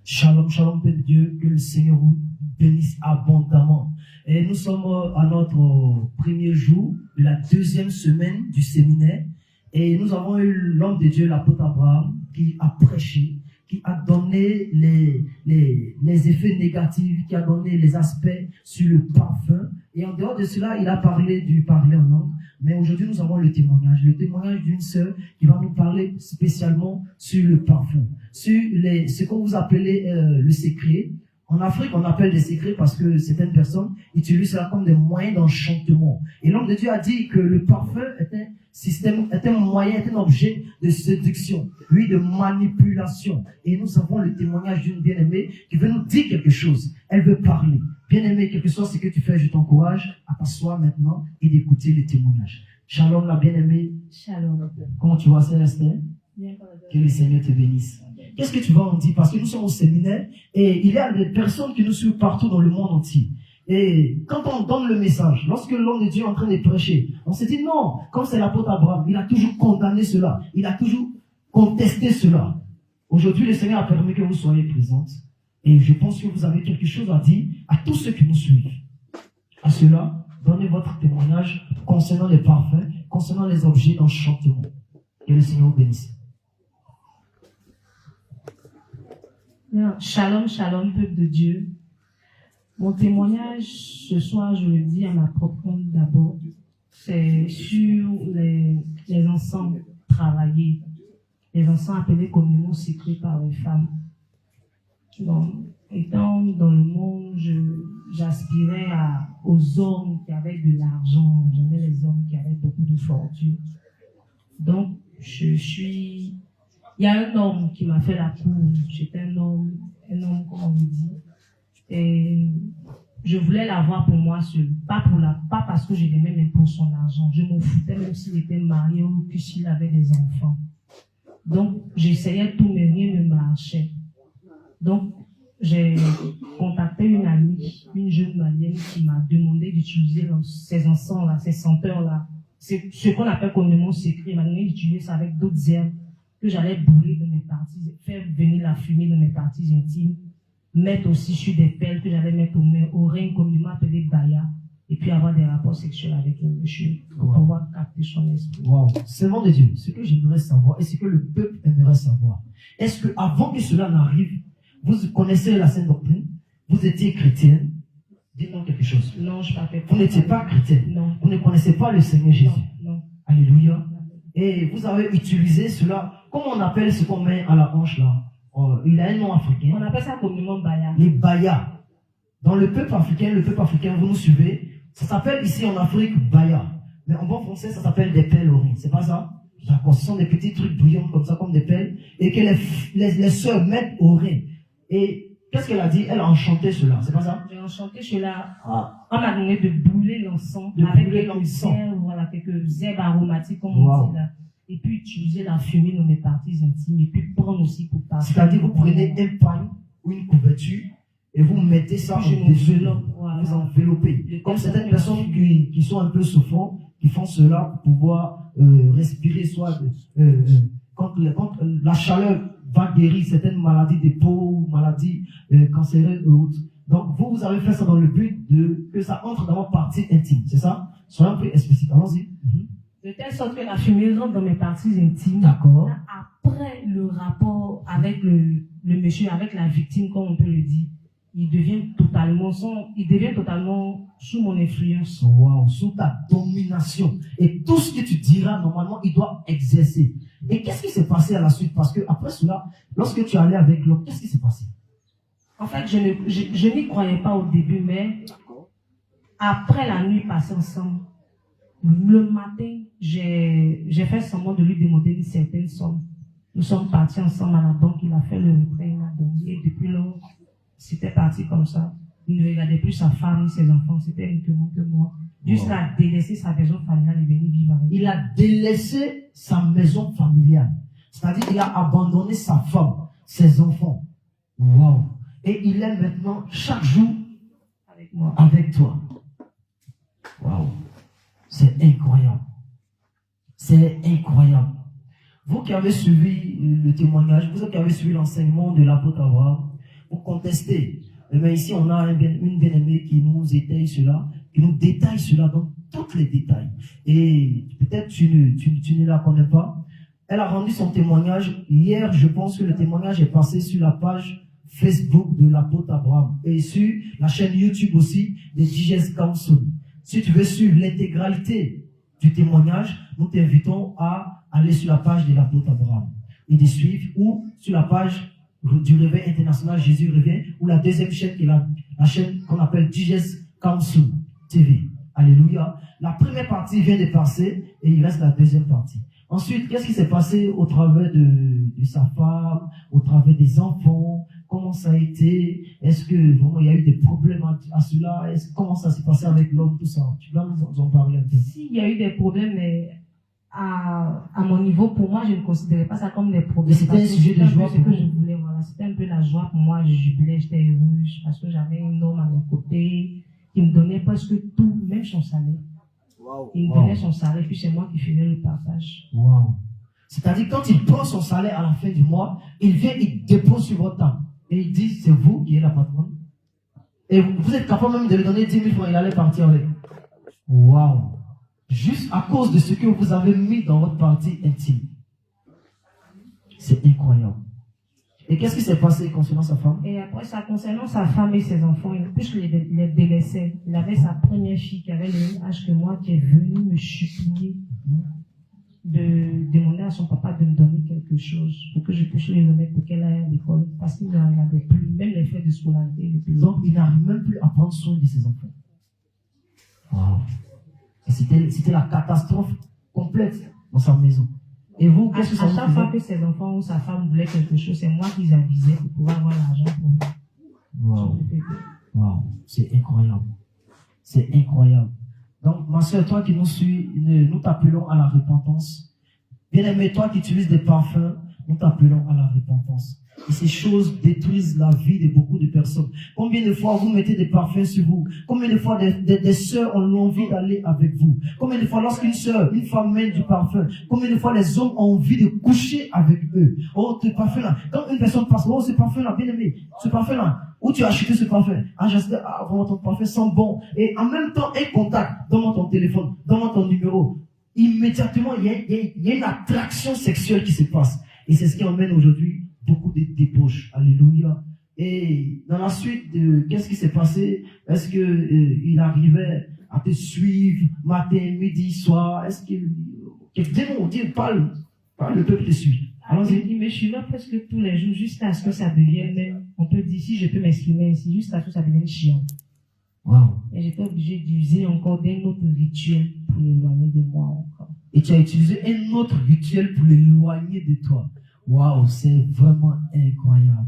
Shalom, shalom, Père de Dieu, que le Seigneur vous bénisse abondamment. Et nous sommes à notre premier jour de la deuxième semaine du séminaire. Et nous avons eu l'homme de Dieu, l'apôtre Abraham, qui a prêché, qui a donné les effets négatifs, qui a donné les aspects sur le parfum. Et en dehors de cela, il a parlé du parler en langue. Mais aujourd'hui, nous avons le témoignage d'une sœur qui va nous parler spécialement sur le parfum, sur ce qu'on vous appelez le secret. En Afrique, on appelle des secrets parce que certaines personnes utilisent cela comme des moyens d'enchantement. Et l'homme de Dieu a dit que le parfum est un système, est un moyen, est un objet de séduction, oui, de manipulation. Et nous avons le témoignage d'une bien-aimée qui veut nous dire quelque chose. Elle veut parler. Bien-aimée, quel que soit ce que tu fais, je t'encourage à t'asseoir maintenant et d'écouter les témoignages. Shalom, la bien-aimée. Shalom. Comment tu vas, Célestin? Bien, que le Seigneur te bénisse. Qu'est-ce que tu vas en dire? Parce que nous sommes au séminaire et il y a des personnes qui nous suivent partout dans le monde entier. Et quand on donne le message, lorsque l'homme de Dieu est en train de prêcher, on se dit non, comme c'est l'apôtre Abraham, il a toujours condamné cela, il a toujours contesté cela. Aujourd'hui, le Seigneur a permis que vous soyez présentes et je pense que vous avez quelque chose à dire à tous ceux qui nous suivent. À cela, donnez votre témoignage concernant les parfums, concernant les objets d'enchantement. Que le Seigneur vous bénisse. Shalom, shalom, peuple de Dieu. Mon témoignage ce soir, je le dis à ma propre honte d'abord, c'est sur les encens travaillés, les encens appelés communément secrets par les femmes. Donc, étant dans le monde, j'aspirais aux hommes qui avaient de l'argent, j'aimais les hommes qui avaient beaucoup de fortune. Donc, il y a un homme qui m'a fait la cour. J'étais un homme, comment on dit. Et je voulais l'avoir pour moi seul. Pas parce que je l'aimais, mais pour son argent. Je m'en foutais même s'il était marié ou s'il avait des enfants. Donc, j'essayais tout, mais rien ne marchait. Donc, j'ai contacté une amie, une jeune malienne qui m'a demandé d'utiliser ces encens-là, ces senteurs-là. C'est ce qu'on appelle communément secret. Il m'a donné d'utiliser ça avec d'autres herbes que j'allais brûler dans mes parties, faire venir la fumée dans mes parties intimes, mettre aussi sur des perles que j'allais mettre aux mains, aux reins communément appelés baya, et puis avoir des rapports sexuels avec le monsieur pour pouvoir capter son esprit. Wow. Servant de Dieu, ce que j'aimerais savoir et ce que le peuple aimerait savoir, est-ce que avant que cela n'arrive, vous connaissez la Sainte Doctrine, vous étiez chrétienne? Dites-moi quelque chose. Non, je ne pas. Vous n'étiez pas chrétienne. Non. Vous ne connaissez pas le Seigneur Jésus. Non. Alléluia. Et vous avez utilisé cela. Comment on appelle ce qu'on met à la hanche là? Il a un nom africain. On appelle ça communément baya. Les bayas. Dans le peuple africain, vous nous suivez, ça s'appelle ici en Afrique baya. Mais en bon français, ça s'appelle des pelles au riz. C'est pas ça? D'accord. Ce sont des petits trucs brillants comme ça, comme des pelles, et que les sœurs mettent au riz. Et qu'est-ce qu'elle a dit? Elle a enchanté cela. C'est pas ça? J'ai enchanté cela. On m'a donné de brûler l'encens avec quelques herbes aromatiques, comme on dit là. Et puis utiliser la fumée dans mes parties intimes. Et puis prendre aussi pour parfum. C'est-à-dire vous prenez un pagne ou une couverture et vous mettez ça au-dessus. Vous enveloppez. Comme certaines personnes qui sont un peu souffrantes, qui font cela pour pouvoir respirer, soit quand la chaleur va guérir certaines maladies de peau, maladies cancéreuses et autres. Donc vous avez fait ça dans le but que ça entre dans votre partie intime, c'est ça? Soyons plus explicite, allons-y. De telle sorte que la fumée rentre dans mes parties intimes. D'accord. Après le rapport avec le monsieur, avec la victime, comme on peut le dire, il devient totalement sous mon influence. Wow, sous ta domination. Et tout ce que tu diras, normalement, il doit exercer. Et qu'est-ce qui s'est passé à la suite? Parce que après cela, lorsque tu allais avec l'homme, qu'est-ce qui s'est passé? En fait, je n'y croyais pas au début, mais après la nuit passée ensemble, le matin, j'ai fait semblant de lui demander une certaine somme. Nous sommes partis ensemble à la banque, il a fait le retrait, il m'a donné, et depuis lors, c'était parti comme ça. Il ne regardait plus sa femme, ses enfants, c'était uniquement que moi. Jusqu'à délaisser sa maison familiale et venir vivre avec. Il a délaissé sa maison familiale. C'est-à-dire qu'il a abandonné sa femme, ses enfants. Wow. Et il est maintenant chaque jour avec moi, avec toi. Wow. C'est incroyable. C'est incroyable. Vous qui avez suivi le témoignage, vous qui avez suivi l'enseignement de l'apôtre Abraham, pour contester. Mais ici, on a une bien-aimée qui nous étaye cela, qui nous détaille cela dans tous les détails. Et peut-être tu ne la connais pas. Elle a rendu son témoignage. Hier, je pense que le témoignage est passé sur la page Facebook de l'apôtre Abraham et sur la chaîne YouTube aussi des DJs Council. Si tu veux suivre l'intégralité du témoignage, nous t'invitons à aller sur la page de l'apôtre Abraham et de suivre, ou sur la page du Réveil International Jésus Revient, ou la deuxième chaîne qui est la chaîne qu'on appelle DJs Council TV. Alléluia. La première partie vient de passer et il reste la deuxième partie. Ensuite, qu'est-ce qui s'est passé au travers de sa femme, au travers des enfants? Comment ça a été? Est-ce que vraiment il y a eu des problèmes à cela? Comment ça s'est passé avec l'homme, tout ça? Tu vas nous en parler un peu. S'il y a eu des problèmes, mais à mon niveau, pour moi, je ne considérais pas ça comme des problèmes. C'était un sujet de joie pour que je voulais, voilà. C'était un peu la joie pour moi. Je jubilais, j'étais heureuse parce que j'avais un homme à mes côtés qui me donnait presque tout, même son salaire. Wow. Il me donnait son salaire, puis c'est moi qui faisais le partage. Wow. C'est-à-dire, quand il prend son salaire à la fin du mois, il vient, il dépose sur votre table. Et il dit, c'est vous qui êtes la patronne. Et vous êtes capable même de lui donner 10 000 francs, il allait partir avec. Wow. Juste à cause de ce que vous avez mis dans votre partie intime. C'est incroyable. Et qu'est-ce qui s'est passé concernant sa femme? Et après ça, concernant sa femme et ses enfants, puisque les délaissait, il avait sa première fille qui avait le même âge que moi, qui est venue me supplier de demander à son papa de me donner quelque chose pour que je puisse lui remettre pour qu'elle aille à l'école, parce qu'il ne regardait plus, même les frais de scolarité. Donc, il n'arrive même plus à prendre soin de ses enfants. Wow. Et c'était la catastrophe complète dans sa maison. Et vous, qu'est-ce que ça vous faisait? À chaque fois que ses enfants ou sa femme voulaient quelque chose, c'est moi qui les avisais pour pouvoir avoir l'argent pour eux. Wow. Wow. C'est incroyable. C'est incroyable. Donc, ma soeur, toi qui nous suis, nous t'appelons à la repentance. Bien-aimé, toi qui utilises des parfums, nous t'appelons à la repentance. Et ces choses détruisent la vie de beaucoup de personnes. Combien de fois vous mettez des parfums sur vous? Combien de fois des sœurs ont l'envie d'aller avec vous? Combien de fois lorsqu'une sœur, une femme met du parfum, combien de fois les hommes ont envie de coucher avec eux? Oh, ce parfum-là. Quand une personne passe, oh, ce parfum-là, bien aimé, ce parfum-là, où tu as acheté ce parfum? Ah, j'espère, ah, vraiment ton parfum sent bon. Et en même temps, un contact, donne-moi ton téléphone, donne-moi ton numéro. Immédiatement, il y a une attraction sexuelle qui se passe. Et c'est ce qui emmène aujourd'hui beaucoup de débauches. Alléluia. Et dans la suite, qu'est-ce qui s'est passé? Est-ce qu'il arrivait à te suivre matin, midi, soir? Est-ce qu'il... Parle, le peuple te suit. Allons-y. Il me suivait presque tous les jours jusqu'à ce que ça devienne même, on peut dire, si je peux m'exprimer ainsi, jusqu'à ce que ça devienne chiant. Wow. Et j'étais obligé d'user encore d'un autre rituel pour l'éloigner de moi encore. Et tu as utilisé un autre rituel pour l'éloigner de toi. Waouh, c'est vraiment incroyable.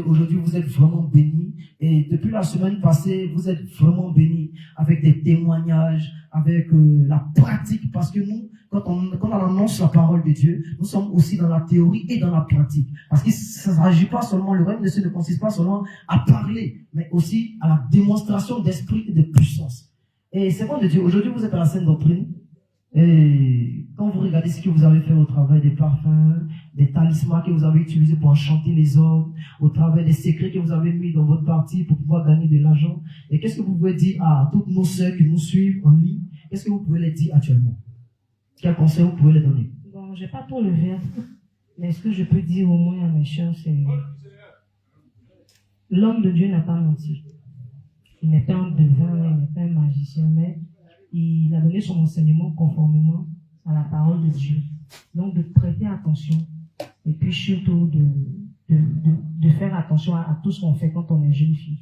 Aujourd'hui, vous êtes vraiment bénis. Et depuis la semaine passée, vous êtes vraiment bénis avec des témoignages, avec la pratique. Parce que nous, quand on annonce la parole de Dieu, nous sommes aussi dans la théorie et dans la pratique. Parce que ça ne s'agit pas seulement, le règne de Dieu ne consiste pas seulement à parler, mais aussi à la démonstration d'esprit et de puissance. Et c'est bon de Dieu. Aujourd'hui, vous êtes à la Sainte Doctrine. Et quand vous regardez ce que vous avez fait au travers des parfums, des talismans que vous avez utilisés pour enchanter les hommes, au travers des secrets que vous avez mis dans votre partie pour pouvoir gagner de l'argent, et qu'est-ce que vous pouvez dire à toutes nos sœurs qui nous suivent en ligne? Qu'est-ce que vous pouvez les dire actuellement? Quel conseil vous pouvez les donner? Bon, je n'ai pas tout le verre, mais ce que je peux dire au moins à mes chers, c'est l'homme de Dieu n'a pas menti. Il n'est pas un devin, il n'est pas un magicien, mais il a donné son enseignement conformément à la parole de Dieu. Donc de prêter attention et puis surtout de faire attention à tout ce qu'on fait quand on est jeune fille.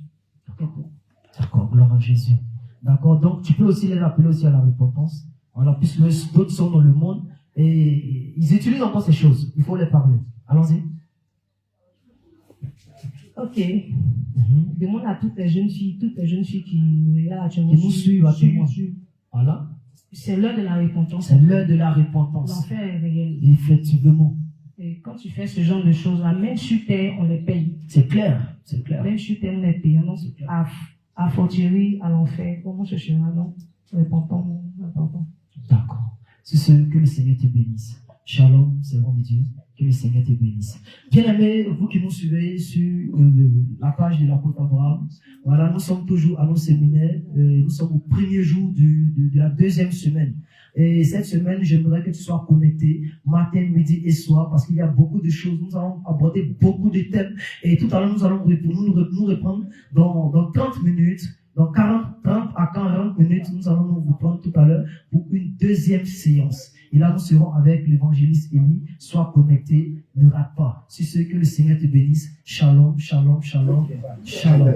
D'accord, gloire à Jésus. D'accord, donc tu peux aussi les appeler aussi à la repentance. Voilà, puisque d'autres sont dans le monde et ils utilisent encore ces choses. Il faut les parler. Allons-y. Ok. Demande à toutes les jeunes filles qui nous regardent actuellement, qui nous suivent actuellement. Voilà. C'est l'heure de la repentance. C'est l'heure de la repentance. L'enfer est réel. Effectivement. Et quand tu fais ce genre de choses-là, même sur terre, on les paye. C'est clair, c'est clair. Même sur terre, on les paye. Donc, à fortiori, à l'enfer, comment ce sera, non? Repentant. D'accord. C'est ce que le Seigneur te bénisse. Shalom, servant de Dieu. Que le Seigneur te bénisse. Bien-aimés, vous qui nous suivez sur la page de l'apôtre Abraham, voilà, nous sommes toujours à nos séminaires. Nous sommes au premier jour de la deuxième semaine. Et cette semaine, j'aimerais que tu sois connecté matin, midi et soir parce qu'il y a beaucoup de choses. Nous allons aborder beaucoup de thèmes. Et tout à l'heure, nous allons nous reprendre dans 30 minutes. Dans 30 à 40 minutes, nous allons nous reprendre tout à l'heure pour une deuxième séance. Et là, nous serons avec l'évangéliste Élie. Sois connecté, ne rate pas. C'est ce que le Seigneur te bénisse. Shalom, shalom, shalom, shalom.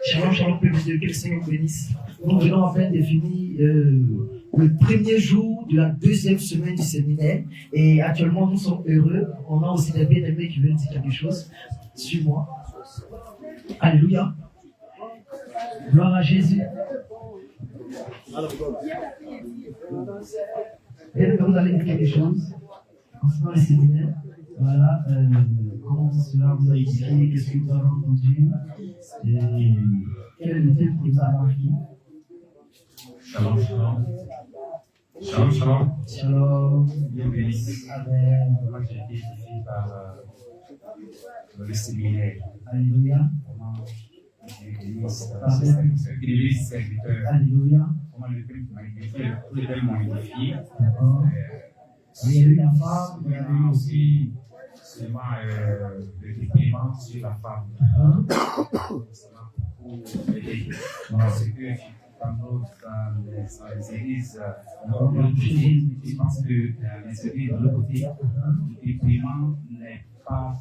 Shalom, shalom, peuple de Dieu, que le Seigneur te bénisse. Nous venons à peine de finir le premier jour de la deuxième semaine du séminaire. Et actuellement, nous sommes heureux. On a aussi des bien-aimés qui veulent dire quelque chose. Suis-moi. Alléluia. Gloire à Jésus. Et vous allez dire quelque chose concernant le séminaire. Voilà, comment cela vous a édifié, qu'est-ce que vous avez entendu, et quel est le thème qui vous a marqué. Shalom, shalom. Shalom, shalom. Shalom. Bienvenue. Amen. Moi, j'ai été édifié par le séminaire. Alléluia. Comment l'église serviteur. Alléluia. Comment le thème m'a édifié. Tous les thèmes m'ont édifié. D'accord. Il y a eu la femme, Il y a eu aussi seulement le déploiement sur la femme. Ça m'a beaucoup aidé. Parce que dans les églises, je pense que les églises de l'autre côté, le déploiement n'est pas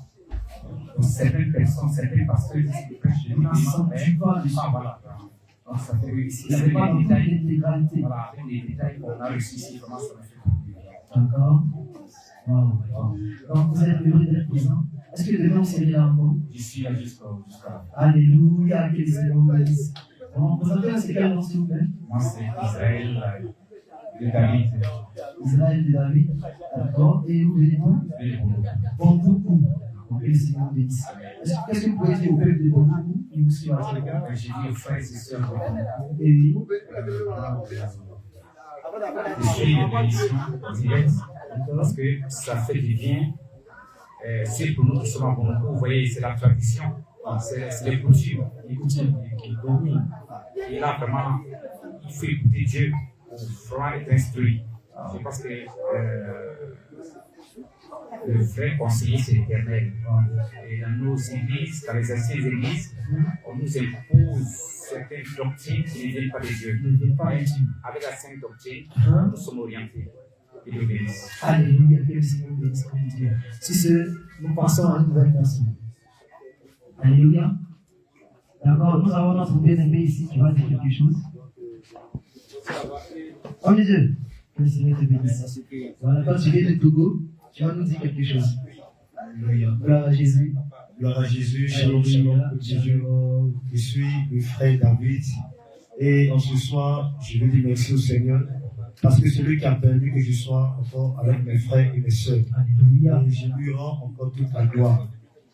pour certaines personnes, certains pasteurs disent que prêchent le déploiement, mais voilà. Donc ça fait ici, c'est les détails, voilà, avec les détails qu'on a reçus ici, vraiment ça me fait beaucoup de bien. D'accord. Wow. Donc vous êtes heureux d'être présent. Est-ce que demain vous serez là encore? Je suis là jusqu'à. Alléluia, que le Seigneur vous bénisse. Bon, vous avez un secret nom s'il vous plaît? Moi c'est Israël de David. Israël de David. D'accord. Et vous venez d'où? Bondoukou. Que le Seigneur vous bénisse. Qu'est-ce que vous pouvez dire au peuple de Bondoukou qui vous suit à ce moment? J'ai dit aux frères et sœurs de Bondoukou. Et oui. Je suis une bénédiction directe parce que ça fait du bien. C'est pour nous qui sommes à Bondoukou, vous voyez, c'est la tradition, c'est les coutumes qui dominent. Et là, vraiment, il faut écouter Dieu pour vraiment être instruit. Je pense que le vrai conseiller, c'est l'Éternel. Et dans nos églises, dans les anciennes églises, on nous impose certaines doctrines qui ne viennent pas de Dieu. Mais avec la sainte doctrine, nous sommes orientés. Et nous bénissons. Alléluia, que le Seigneur vous bénisse comme Dieu. Si ce, nous passons à une nouvelle personne. Alléluia. D'accord, nous avons notre bien-aimé ici qui va dire quelque chose. Oh Dieu, que le Seigneur te bénisse. Voilà, quand tu viens de Togo, tu vas nous dire quelque chose. Alléluia. Gloire à Jésus. Gloire à Jésus. Shalom, shalom. Je suis le frère David. Et en ce soir, je veux dire merci au Seigneur. Parce que c'est lui qui a permis que je sois encore avec mes frères et mes sœurs. Alléluia. Et je lui rends encore toute la gloire.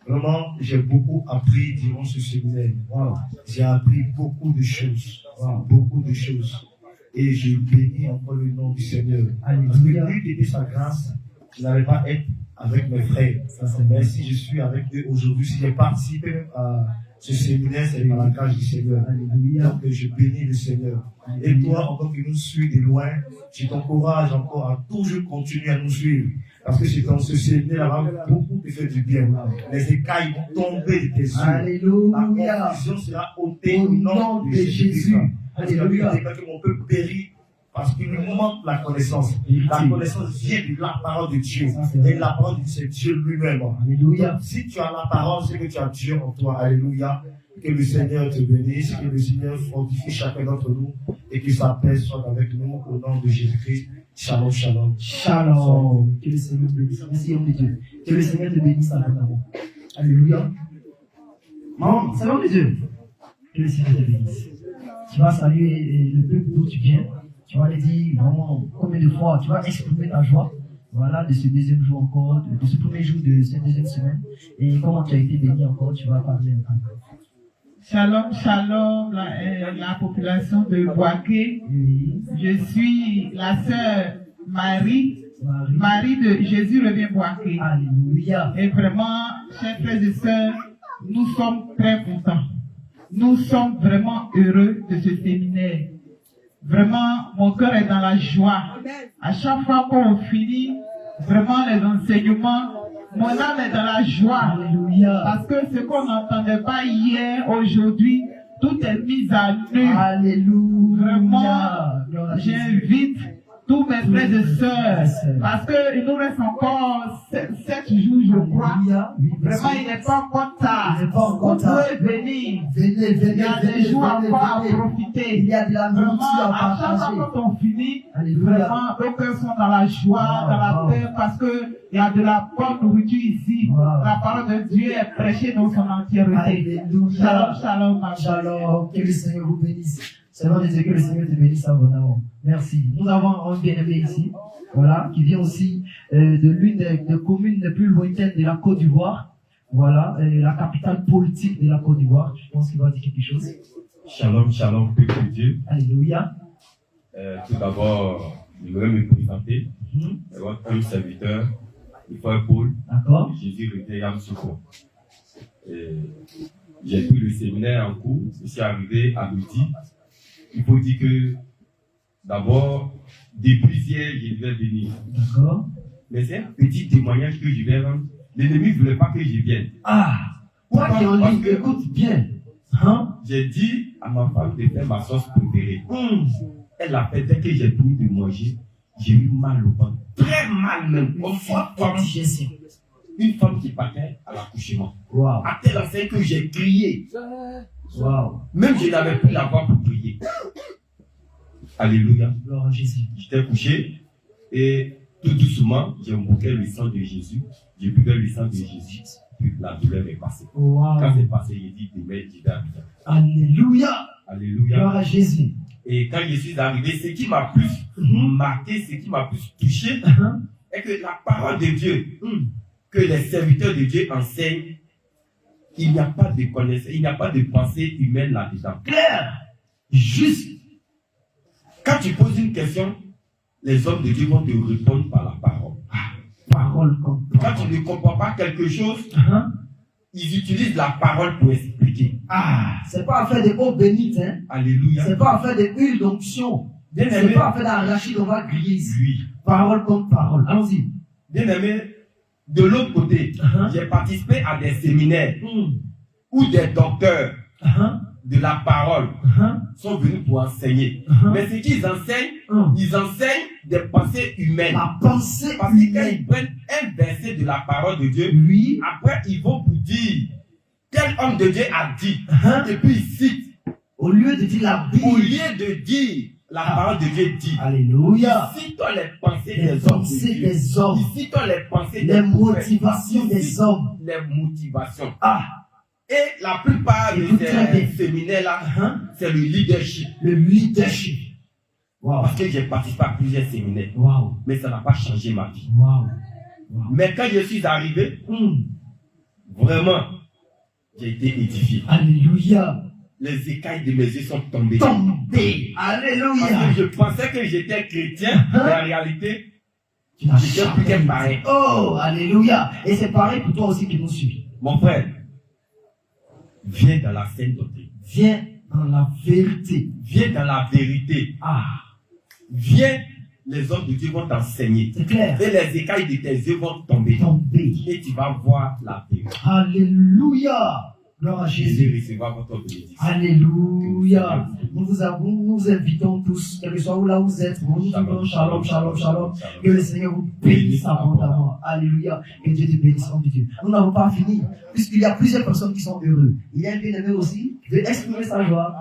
Vraiment, j'ai beaucoup appris durant ce séminaire. Wow. J'ai appris beaucoup de choses. Wow. Beaucoup de choses. Et je bénis encore le nom du Seigneur. Alléluia. Parce que lui était sa grâce, je n'allais pas être avec mes frères. Mais si je suis avec eux aujourd'hui, si j'ai participé même à ce séminaire, c'est par la grâce du Seigneur. Alléluia. Donc je bénis le Seigneur. Et toi, encore qui nous suis de loin, je t'encourage encore à toujours continuer à nous suivre. Parce que c'est dans ce séminaire-là beaucoup te fait du bien. Les écailles vont tomber de tes yeux. Alléluia. La confusion sera ôtée au nom de Jésus. Alléluia. Que mon peuple périt parce qu'il nous manque la connaissance. La connaissance vient de la parole de Dieu. Et la parole de Dieu, c'est Dieu lui-même. Alléluia. Donc, si tu as la parole, c'est que tu as Dieu en toi. Alléluia. Que le Seigneur te bénisse, que le Seigneur fortifie chacun d'entre nous et que sa paix soit avec nous au nom de Jésus-Christ. Shalom, shalom. Shalom. Que le Seigneur te bénisse. Merci, homme de Dieu. Que le Seigneur te bénisse abondamment. Alléluia. Maman, c'est l'homme de Dieu. Que le Seigneur te bénisse. Tu vas saluer le peuple d'où tu viens. Tu vas lui dire vraiment combien de fois tu vas exprimer ta joie. Voilà, de ce deuxième jour encore, de ce premier jour de cette deuxième semaine. Et comment tu as été béni encore, tu vas parler un peu. Shalom, shalom, la population de Boaké. Oui. Je suis la sœur Marie de Jésus revient Boaké. Alléluia. Et vraiment, chers frères et sœurs, nous sommes très contents. Nous sommes vraiment heureux de ce séminaire. Vraiment, mon cœur est dans la joie. À chaque fois qu'on finit vraiment les enseignements, mon âme est dans la joie. Alléluia. Parce que ce qu'on n'entendait pas hier, aujourd'hui, tout est mis à nu. Alléluia. Vraiment, j'invite tous mes frères et sœurs, parce qu'il nous reste encore 7 jours, je crois. Vraiment, il n'est pas encore tard. Vous pouvez venir. Venez, Il y a des jours encore à profiter. Il y a de la Vraiment, nourriture à à chaque partager. fois qu'on finit, Alléluia. vraiment, nos cœurs sont dans la joie, dans la paix, parce qu'il y a de la bonne nourriture ici. Wow. La parole de Dieu est prêchée dans son entièreté. Alléluia. Shalom, shalom, ma chère. Shalom. Que le Seigneur vous bénisse. Seigneur Dieu, que le Seigneur te bénisse abondamment. Merci. Nous avons un bien-aimé ici, voilà, qui vient aussi de l'une des communes les plus lointaines de la Côte d'Ivoire. Voilà, la capitale politique de la Côte d'Ivoire. Je pense qu'il va dire quelque chose. Shalom, shalom, peuple de Dieu. Alléluia. Tout d'abord, je voudrais me présenter. Votre humble serviteur, le frère Paul, D'accord. Jésus Réveillant Souko. J'ai pris le séminaire en cours, je suis arrivé à midi. Il faut dire que, d'abord, depuis hier, je devais venir. D'accord. Mais c'est un petit témoignage que je vais rendre. L'ennemi ne voulait pas que je vienne. Ah, toi qui es en Parce ligne, que écoute bien. Hein? j'ai dit à ma femme de faire ma sauce préférée. Elle a fait, dès que j'ai fini de manger, j'ai eu mal au ventre. Très mal même. Une femme qui partait à l'accouchement. Wow. À tel enseigne que j'ai crié. Wow. Même je n'avais plus la voix pour prier. Alléluia. Gloire à Jésus. J'étais couché et tout doucement, j'ai invoqué le sang de Jésus. J'ai buvais le sang de Jésus. Puis la douleur est passée. Wow. Quand c'est passé, j'ai dit demain, je vais habiter. Alléluia. Alléluia. Gloire à Jésus. Et quand je suis arrivé, ce qui m'a plus marqué, ce qui m'a plus touché, est que la parole de Dieu, que les serviteurs de Dieu enseignent, il n'y a pas de connaissance, il n'y a pas de pensée humaine là-dedans. Claire. Juste. Quand tu poses une question, les hommes de Dieu vont te répondre par la parole. Parole comme Quand tu ne comprends pas quelque chose, ils utilisent la parole pour expliquer. Ah, c'est pas affaire de eau bénite, hein. Alléluia. C'est pas affaire de huile d'onction. Bien C'est aimé, pas affaire d'arachide, on va griller ici. oui. Parole comme parole. Allons-y. Bien aimé, de l'autre côté, j'ai participé à des séminaires où des docteurs de la parole sont venus pour enseigner. Mais ce qu'ils enseignent, ils enseignent des pensées humaines. La pensée Parce que quand humaine. ils prennent un verset de la parole de Dieu, Oui. après ils vont vous dire quel homme de Dieu a dit. Et puis ils citent. Au lieu de dire la Bible. Au lieu de dire la parole de Dieu dit. Alléluia. Ils citent les pensées Les des hommes. pensées de Dieu. des hommes. Ils citent les pensées Les des prophètes. motivations Ils des citent hommes. Les motivations. Ah. Et la plupart de Écoute très bien. ces séminaires-là, c'est le leadership. Le leadership. Wow. Parce que j'ai participé à plusieurs séminaires. Wow. Mais ça n'a pas changé ma vie. Wow. Wow. Mais quand je suis arrivé, vraiment, j'ai été édifié. Alléluia. Les écailles de mes yeux sont tombées. Tombé. Parce Alléluia. que je pensais que j'étais chrétien, mais en réalité, Tu n'as j'étais plus qu'un pareil. Oh, alléluia. Et c'est pareil pour toi aussi qui nous suit. Mon frère, viens dans la sainte doctrine. Viens dans la vérité. Viens dans la vérité. Ah, Viens, les hommes de Dieu vont t'enseigner. c'est clair. Et les écailles de tes yeux vont tomber. Tombé. Et tu vas voir la vérité. Alléluia. Gloire à Jésus. Jésus recevra votre bénédiction. Alléluia. Nous vous invitons tous, quel que soit où là vous êtes, nous nous disons shalom, shalom, shalom. Que le Seigneur vous bénisse abondamment. Alléluia. Que Dieu te bénisse, homme de Dieu. Nous n'avons pas fini, puisqu'il y a plusieurs personnes qui sont heureuses. Il y a un bien-aimé aussi qui veut exprimer sa joie.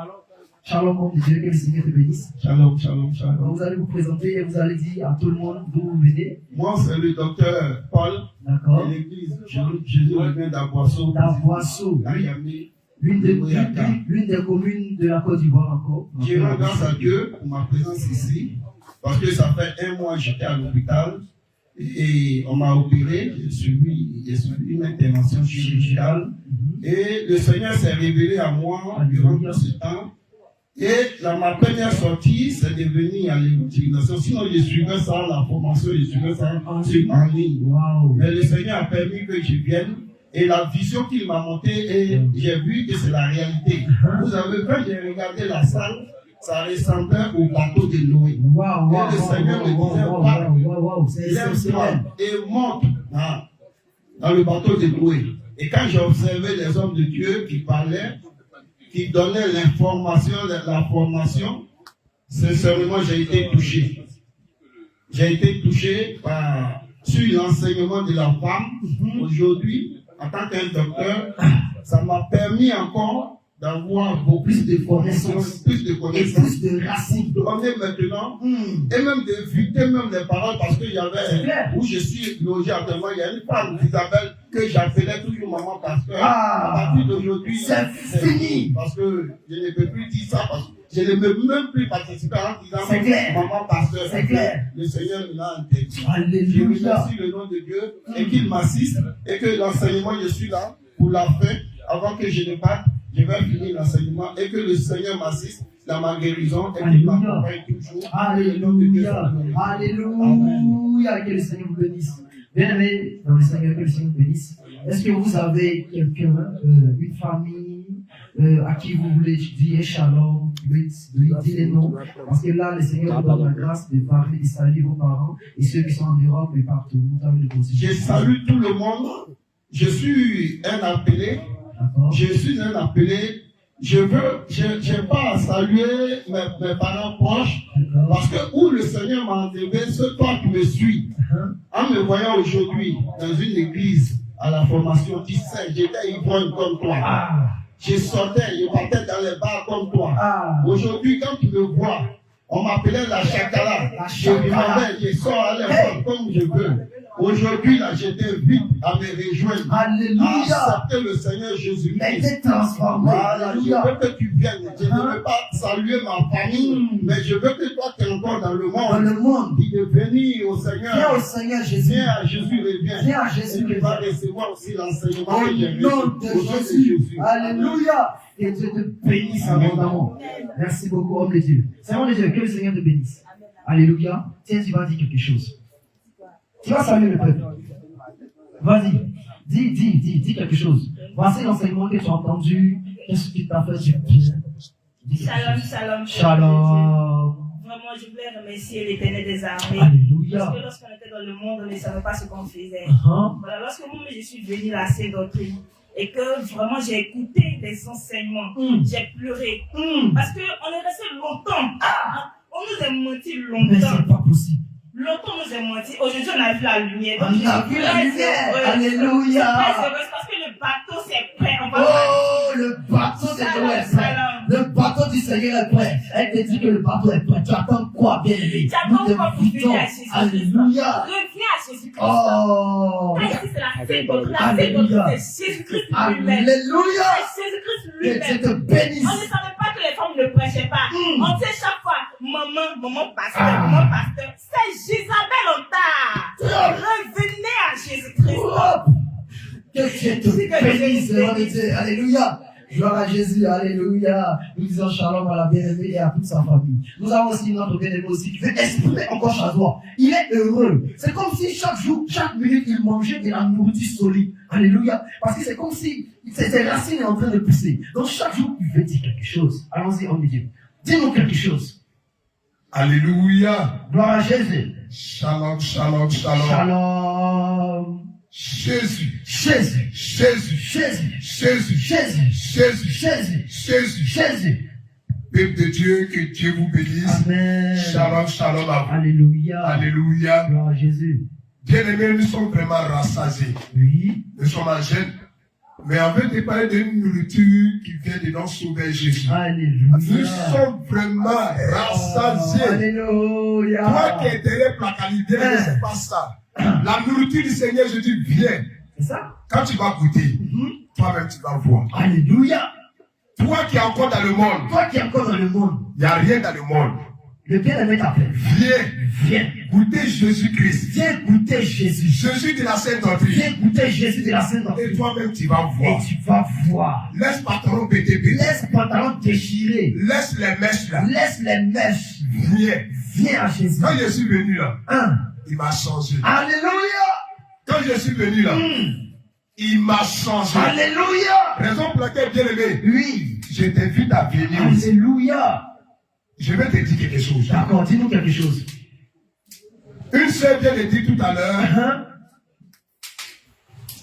Shalom, homme de Dieu, que le Seigneur te bénisse. Shalom, shalom, shalom. Vous allez vous présenter et vous allez dire à tout le monde d'où vous venez. Moi, c'est le docteur Paul D'accord. de l'église Jésus revient d'Aboisseau. D'Avoisseau. L'une des communes de la Côte d'Ivoire encore. Je rends grâce à Dieu pour ma présence ici, parce que ça fait 1 mois que j'étais à l'hôpital et on m'a opéré, j'ai suivi une intervention chirurgicale et le Seigneur s'est révélé à moi durant tout ce temps Et dans ma première sortie, c'est devenu à l'utilisation. Sinon, je suivais ça, la formation, je suivais ça en ligne. Wow. Mais le Seigneur a permis que je vienne. Et la vision qu'il m'a montée, et j'ai vu que c'est la réalité. Vous avez vu, quand j'ai regardé la salle, ça ressemblait au bateau de Noé. Wow, Et le Seigneur me disait, c'est exceptionnel. Et monte dans le bateau de Noé. Et quand j'ai observé les hommes de Dieu qui parlaient, qui donnaient l'information, la formation, sincèrement, j'ai été touché. J'ai été touché sur l'enseignement de la femme. Aujourd'hui, en tant qu'un docteur, ça m'a permis encore d'avoir beaucoup plus de connaissances, plus de connaissances, et plus de racines. On est maintenant, et même d'éviter même les paroles, parce qu'il y avait, où je suis logé actuellement, il y a une femme, Isabelle, que j'appelais toujours maman pasteur. À partir d'aujourd'hui, c'est fini. Parce que je ne peux plus dire ça, parce que je ne peux même plus participer en disant maman pasteur. C'est clair. Le Seigneur nous a interdit. Alléluia. Je remercie le nom de Dieu et qu'il m'assiste et que l'enseignement, je suis là pour la fin, avant que je ne parte. Je vais finir l'enseignement et que le Seigneur m'assiste dans ma guérison et qu'il m'accompagne toujours. Alléluia. Alléluia. Que le Seigneur vous bénisse. Bien aimé, dans le Seigneur, que le Seigneur vous bénisse. Est-ce que vous avez quelqu'un, une famille, à qui vous voulez dire shalom, lui dire les noms? Parce que là, le Seigneur vous donne la grâce de parler, de saluer vos parents et ceux qui sont en Europe et partout. Je salue tout le monde. Je suis un appelé. Je suis un appelé. Je n'ai pas à saluer mes parents proches, parce que où le Seigneur m'a enlevé, c'est toi qui me suis. En me voyant aujourd'hui dans une église à la formation, tu sais, j'étais ivrogne comme toi. Je sortais, je partais dans les bars comme toi. Aujourd'hui, quand tu me vois, on m'appelait la chakala. Je demandais, je sors à l'école comme je veux. Aujourd'hui, là, j'étais vite à me rejoindre. Alléluia. À accepter le Seigneur Jésus-Christ. Mais transformé. Voilà, je veux que tu viennes. Je ne veux pas saluer ma famille, mais je veux que toi, tu es encore dans le monde. Dans le monde. Tu es venu au Seigneur. Viens au Seigneur Jésus. Viens à Jésus, reviens. Viens à Jésus. Et tu vas recevoir aussi l'enseignement. Au nom de Jésus. Alléluia. Et Dieu te bénisse abondamment. Merci beaucoup, homme de Dieu. Seigneur de Dieu, que le Seigneur te bénisse. Alléluia. Tiens, tu vas dire quelque chose. Tu vas saluer le peuple. Vas-y. Dis quelque chose. Voici l'enseignement que tu as entendu. Qu'est-ce qui t'a fait du bien? Shalom. Shalom. Vraiment, je voulais remercier l'Éternel des armées. Alléluia. Parce que lorsqu'on était dans le monde, on ne savait pas ce qu'on faisait. Voilà, lorsque moi, je suis venue à cette doctrine et que vraiment j'ai écouté des enseignements, j'ai pleuré. Parce qu'on est resté longtemps. On nous a menti longtemps. Mais c'est pas possible. Longtemps on nous a menti. Aujourd'hui, on a vu la lumière. On a vu la lumière. Alléluia. Parce que le bateau, c'est prêt. Oh, le bateau de Dieu est prêt. Le bateau du Seigneur est prêt. Elle te dit que le bateau est prêt. Tu attends quoi, bien aimé? Tu attends quoi pour venir à Jésus-Christ? Alléluia. Reviens à Jésus-Christ. Oh. Ici, c'est la fête d'autre. La fête d'autre, c'est Jésus-Christ lui-même. Alléluia. C'est Jésus-Christ Que lui-même. Dieu te bénisse. On ne savait pas que les femmes ne prêchaient pas. On disait chaque fois, maman pasteur. C'est Jézabel en tard. Revenez à Jésus-Christ. Que Dieu te bénisse, le nom de Dieu. Alléluia. Gloire à Jésus, alléluia. Nous disons shalom à la bien-aimée et à toute sa famille. Nous avons aussi notre bien-aimé aussi qui veut exprimer encore sa joie. Il est heureux. C'est comme si chaque jour, chaque minute, il mangeait de la nourriture solide. Alléluia. Parce que c'est comme si ses racines sont en train de pousser. Donc chaque jour, il veut dire quelque chose. Allons-y, homme de Dieu. Dis-nous quelque chose. Alléluia. Gloire à Jésus. Shalom, shalom, shalom. Shalom. Jésus. Jésus. Jésus. Jésus. Jésus. Jésus. Jésus. Jésus. Jésus. Jésus. Peuple de Dieu, que Dieu vous bénisse. Amen. Shalom, shalom à vous. Alléluia. Alléluia. Gloire à Jésus. Bien-aimés, nous sommes vraiment rassasiés. Oui. Nous sommes en jeûne. Mais on veut te parler d'une nourriture qui vient de notre Sauveur Jésus. Alléluia. Nous sommes vraiment rassasiés. Alléluia. Toi qui es derrière la qualité, ne sais pas ça. La nourriture du Seigneur Jésus vient. C'est ça? Quand tu vas goûter, toi-même tu vas voir. Alléluia. Toi qui es encore dans le monde, Toi qui es encore dans le monde, il n'y a rien dans le monde. Le bien-aimé t'appelle. Viens goûter Jésus-Christ. Viens goûter Jésus. Jésus de la Sainte Doctrine. Viens goûter Jésus de la Sainte Doctrine. Et toi-même, tu vas voir. Et tu vas voir. Laisse pantalon pété. Laisse pantalon déchiré. Laisse les mèches là. Laisse les mèches. Viens à Jésus. Quand je suis venu là, il m'a changé. Alléluia. Quand je suis venu là, il m'a changé. Alléluia. Raison pour laquelle, bien aimé, oui, je t'invite à venir. Alléluia. Je vais te dire quelque chose. D'accord, dis-nous quelque chose. Une sœur vient de dire tout à l'heure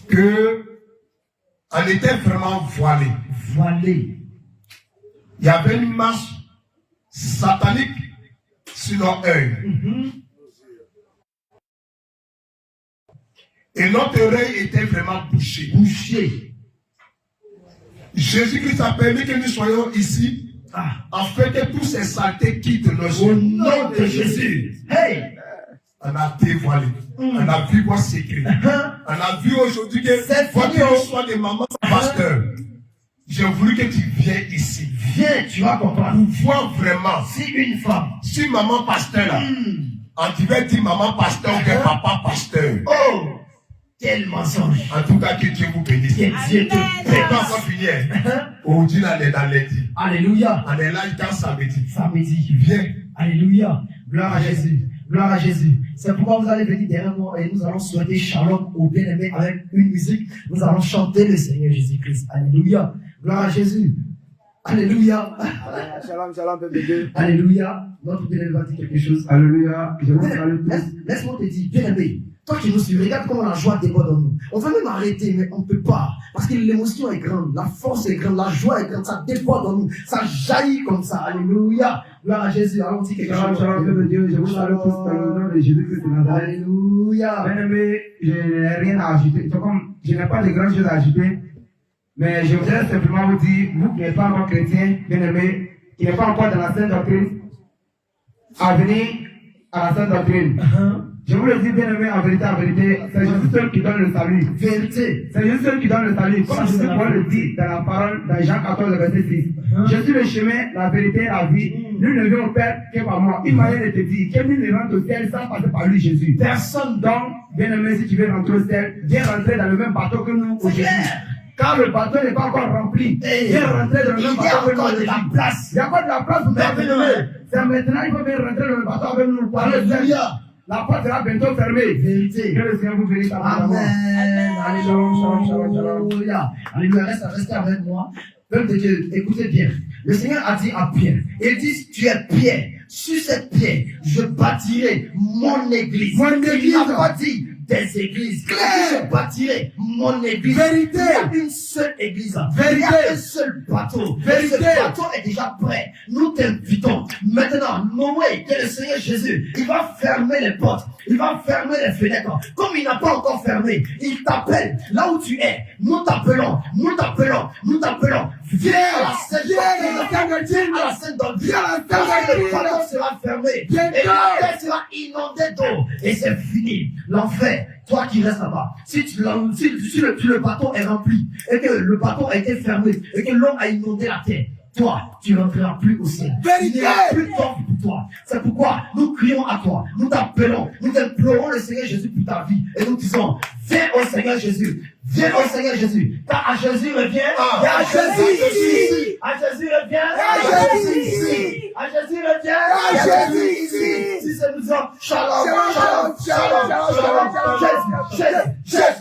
que elle était vraiment voilée. Voilée. Il y avait une marche satanique sur leur œil. Et notre œil était vraiment bouché. Jésus-Christ a permis que nous soyons ici. Afin que tous ces saletés quittent nos yeux. Au nom de Jésus. Hey! On a dévoilé. On a vu vos secrets. On a vu aujourd'hui que votre soit des mamans pasteurs. J'ai voulu que tu viennes ici. Viens, tu vas comprendre. Pour voir vraiment. Si une femme. Si maman pasteur là. On devait dire maman pasteur ou bien papa pasteur. Oh! Quel mensonge. En tout cas, que Dieu vous bénisse. Que Dieu te bénisse. C'est pas encore fini. Aujourd'hui, on est dans lundi. Alléluia. On est là quand samedi. Samedi. Viens. Alléluia. Gloire à Jésus. Gloire à Jésus. C'est pourquoi vous allez venir derrière moi et nous allons souhaiter shalom aux bien-aimés avec une musique. Nous allons chanter le Seigneur Jésus-Christ. Alléluia. Gloire à Jésus. Alléluia. Shalom, shalom, peuple de Dieu. Alléluia. Notre bien-aimé va dire quelque chose. Alléluia. Je vous salue tous. Laisse-moi te dire, bien-aimé. Toi qui nous suis, regarde comment la joie déborde en nous. On veut même arrêter, mais on ne peut pas. Parce que l'émotion est grande, la force est grande, la joie est grande, ça déborde en nous. Ça jaillit comme ça. Alléluia. Gloire à Jésus. Alors on dit quelque chose. Shalom, shalom, peuple de Dieu. Je vous salue tous dans le nom de Jésus-Christ de Nazareth. Alléluia. Bien-aimé, je n'ai rien à ajouter. Je n'ai pas de grandes choses à ajouter. Mais je voudrais simplement vous dire, vous qui n'êtes pas encore chrétien, bien-aimé, qui n'êtes pas encore dans la Sainte Doctrine, à venir à la Sainte Doctrine. Je vous le dis, bien aimé, en vérité, c'est Jésus seul qui donne le salut. Vérité. C'est Jésus seul qui donne le salut. Comme Jésus le dit dans la parole, dans Jean 14, verset 6. Je suis le chemin, la vérité, la vie. Nul ne vient au Père que par moi. Une manière de te dire, que nul ne rentre au ciel sans passer par lui, Jésus. Personne donc, bien aimé, si tu veux rentrer au ciel, viens rentrer dans le même bateau que nous aujourd'hui. Car le bateau n'est pas encore rempli. Viens rentrer dans le même bateau que nous aujourd'hui. Il y a encore de la place. Il y a encore de la place pour toi, bien aimé. C'est maintenant, il faut bien rentrer dans le bateau avec nous. Alléluia. La porte sera bientôt fermée. Vérité. Que le Seigneur vous bénisse. Amen. Alléluia. Alléluia. Alléluia. Restez avec moi. Peuple de Dieu, écoutez bien. Le Seigneur a dit à Pierre, il dit, tu es Pierre. Sur cette pierre, je bâtirai mon église. Mon église. Il n'a pas dit des églises. Je bâtirai mon église. Vérité. Il y a une seule église. Vérité. Il y a un seul bateau. Vérité. Ce bateau est déjà prêt. Nous t'invitons. Maintenant, Noé, qui est le Seigneur Jésus, il va fermer les portes. Il va fermer les fenêtres. Comme il n'a pas encore fermé, il t'appelle. Là où tu es, nous t'appelons. Nous t'appelons. Nous t'appelons. Viens à la Sainte Doctrine. À la Sainte Doctrine. Le bateau sera fermé. Et la terre sera inondée d'eau. Et c'est fini. L'enfer. Toi qui restes là-bas, si le bateau est rempli, et que le bateau a été fermé, et que l'eau a inondé la terre, toi, tu ne rentreras plus au ciel. Il n'y aura plus de temps pour toi. C'est pourquoi nous crions à toi, nous t'appelons, nous implorons le Seigneur Jésus pour ta vie, et nous disons, viens au Seigneur Jésus. Viens au Seigneur Jésus. Car à Jésus revient. À Jésus ici. À Jésus revient. À Jésus ici. À Jésus revient. À Jésus ici. Si c'est nous disons, shalom, shalom, shalom, shalom, Jésus, Jésus, Jésus.